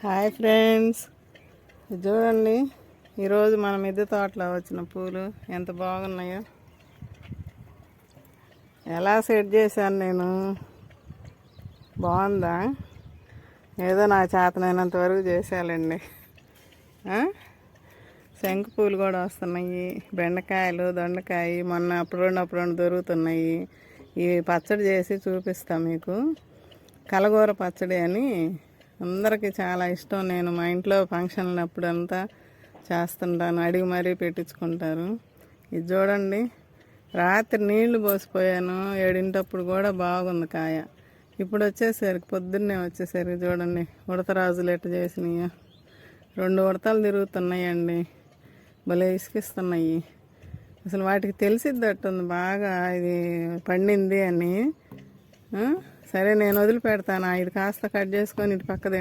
Hi friends, చూడండి ఈరోజు మన మిద్దె తోటలో వచ్చిన పూలు ఎంత బాగున్నాయో. ఎలా సెట్ చేశాను నేను, బాగుందా? ఏదో నా చేతనైనంత వరకు చేసేయాలండి. శంకు పూలు కూడా వస్తున్నాయి, బెండకాయలు, దొండకాయ మొన్న అప్పుడు దొరుకుతున్నాయి. ఇవి పచ్చడి చేసి చూపిస్తాను మీకు. కలగూర పచ్చడి అని అందరికీ చాలా ఇష్టం. నేను మా ఇంట్లో ఫంక్షన్లు అప్పుడంతా చేస్తుంటాను, అడిగి మరీ పెట్టించుకుంటారు. ఇది చూడండి, రాత్రి నీళ్లు పోసిపోయాను 7 కూడా బాగుంది కాయ. ఇప్పుడు వచ్చేసరికి పొద్దున్నే వచ్చేసరికి చూడండి ఉడతరాజులు ఎట్ట చేసినాయో. 2 ఉడతలు తిరుగుతున్నాయండి, భలే ఇసుకిస్తున్నాయి. అసలు వాటికి తెలిసిద్దట్టుంది బాగా ఇది పండింది అని. సరే నేను వదిలిపెడతాను, ఇది కాస్త కట్ చేసుకొని ఇటు పక్కదే